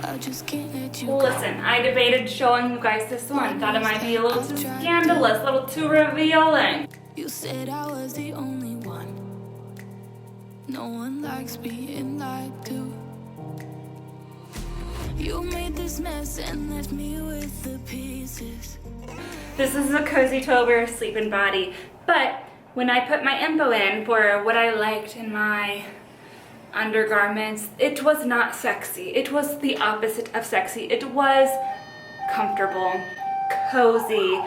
I just can't let you Listen, I debated showing you guys this one. Thought it might be a little too scandalous, a little too revealing. You said I was the only one. No one likes being lied to. You made this mess and left me with the pieces. This is a COZYTOBER sleeping body, but when I put my info in for what I liked in my undergarments, it was not sexy. It was the opposite of sexy. It was comfortable, cozy,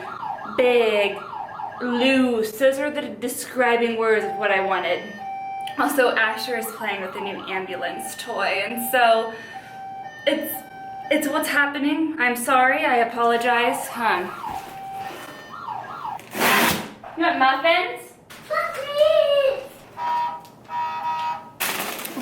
big, loose. Those are the describing words of what I wanted. Also, Asher is playing with the new ambulance toy, and so it's what's happening. I'm sorry, I apologize. You want muffins?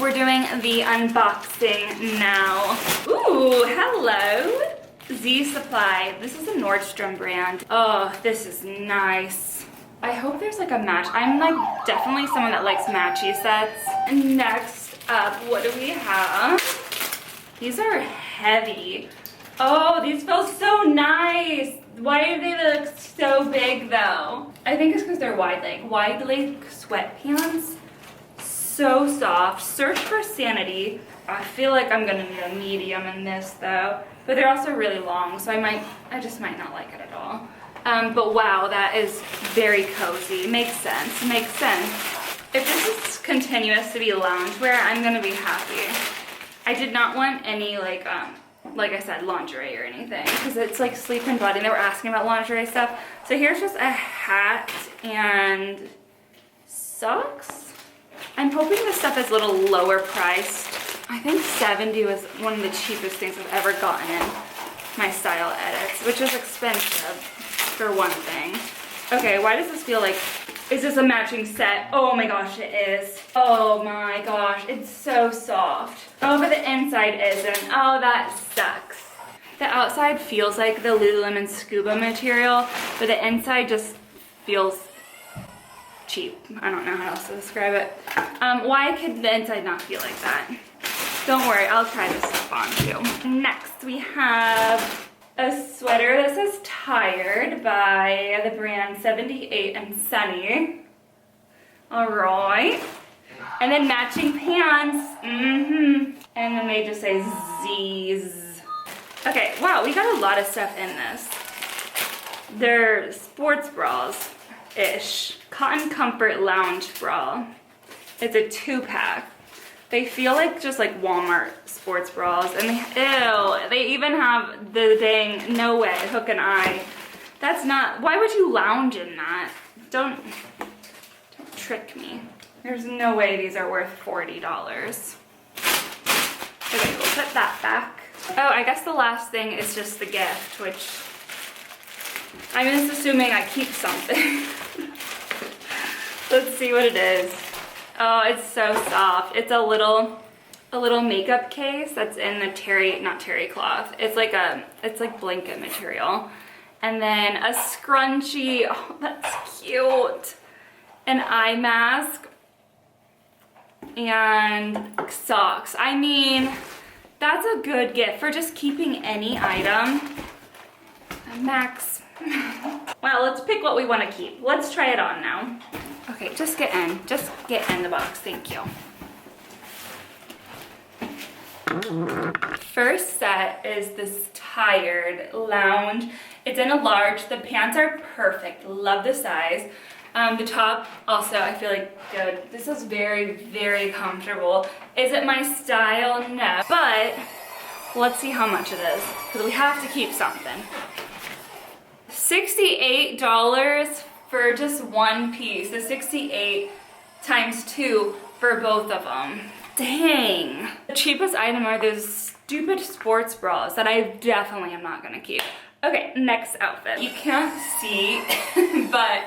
We're doing the unboxing now. Ooh, hello. Z Supply. This is a Nordstrom brand. Oh, this is nice. I hope there's like a match. I'm like definitely someone that likes matchy sets. And next up, what do we have? These are heavy. Oh, these feel so nice. Why do they look so big though? I think it's because they're wide leg sweatpants. So soft. Search for sanity. I feel like I'm gonna need a medium in this though. But they're also really long, so I just might not like it at all. But wow, that is very cozy. Makes sense, makes sense. If this is continuous to be loungewear, I'm gonna be happy. I did not want any like I said, lingerie or anything, because it's like sleep and body. They were asking about lingerie stuff. So here's just a hat and socks. I'm hoping this stuff is a little lower priced. I think 70 was one of the cheapest things I've ever gotten in my style edits, which is expensive for one thing. Okay, why does this feel like, is this a matching set? Oh my gosh, it is. Oh my gosh, it's so soft. Oh, but the inside isn't. Oh, that sucks. The outside feels like the Lululemon Scuba material, but the inside just feels cheap. I don't know how else to describe it. Why could the inside not feel like that? Don't worry, I'll try this stuff on too. Next, we have a sweater that says Tired by the brand 78 and Sunny. All right. And then matching pants. And then they just say Z's. Okay, wow, we got a lot of stuff in this. They're sports bras-ish. Cotton Comfort Lounge Bra. It's a 2-pack. They feel like just like Walmart sports bras, and they even have the dang, no way, hook and eye. That's not, why would you lounge in that? Don't trick me. There's no way these are worth $40. Okay, we'll put that back. Oh, I guess the last thing is just the gift, which I'm just assuming I keep something. Let's see what it is. Oh, it's so soft. It's a little makeup case that's in the not terry cloth. It's like blanket material. And then a scrunchie. Oh, that's cute. An eye mask. And socks. I mean, that's a good gift for just keeping any item. Max. Well, let's pick what we want to keep. Let's try it on now. Okay, just get in the box, thank you. First set is this Tired lounge. It's in a large. The pants are perfect, love the size. The top also, I feel like good. This is very, very comfortable. Is it my style? No, but let's see how much it is, because we have to keep something. $68 for just one piece. The 68 times 2 for both of them. Dang. The cheapest item are those stupid sports bras that I definitely am not gonna keep. Okay, next outfit. You can't see, but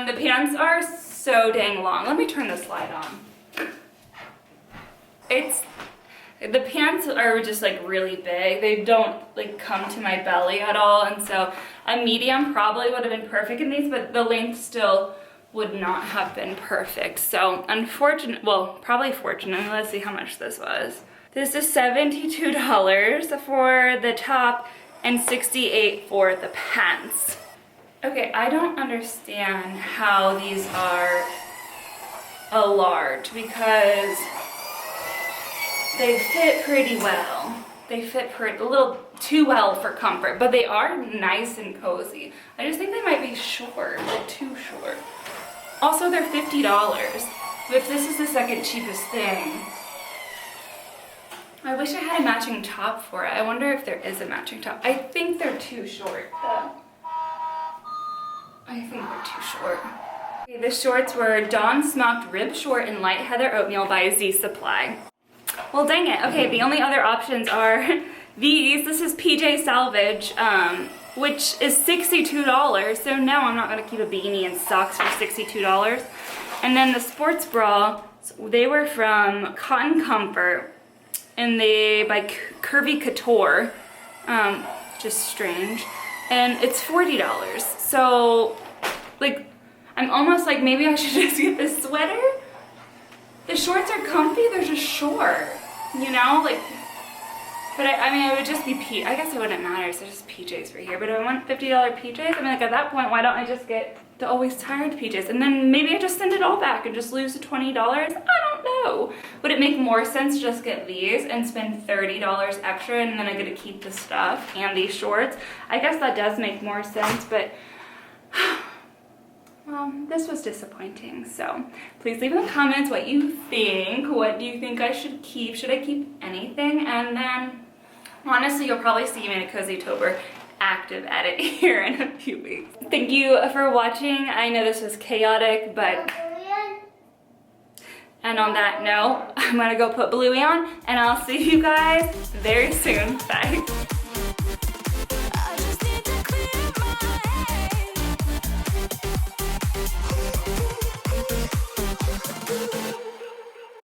the pants are so dang long. Let me turn the slide on. The pants are just like really big. They don't like come to my belly at all, and so a medium probably would have been perfect in these, but the length still would not have been perfect. So unfortunate, well, probably fortunate. Let's see how much this was. This is $72 for the top and $68 for the pants. Okay, I don't understand how these are a large because they fit pretty well. They fit a little too well for comfort, but they are nice and cozy. I just think they might be short, like too short. Also, they're $50. If this is the second cheapest thing, I wish I had a matching top for it. I wonder if there is a matching top. I think they're too short though. I think they're too short. Okay, the shorts were Dawn Smocked Rib Short in Light Heather Oatmeal by Z Supply. Well, dang it. Okay, the only other options are these. This is PJ Salvage, which is $62. So no, I'm not gonna keep a beanie and socks for $62. And then the sports bra, they were from Cotton Comfort, and they by Curvy Couture, just strange. And it's $40. So, like, I'm almost like maybe I should just get this sweater. The shorts are comfy, they're just short, you know, like, but I mean, it would just be I guess it wouldn't matter, so just PJs for here, but if I want $50 PJs, I mean, like, at that point, why don't I just get the always tired PJs, and then maybe I just send it all back and just lose the $20, I don't know. Would it make more sense to just get these and spend $30 extra, and then I get to keep the stuff and these shorts? I guess that does make more sense, but well, this was disappointing, so please leave in the comments what you think. What do you think I should keep? Should I keep anything? And then, honestly, you'll probably see me in a COZYTOBER active edit here in a few weeks. Thank you for watching. I know this was chaotic, but... And on that note, I'm gonna go put Bluey on, and I'll see you guys very soon. Bye.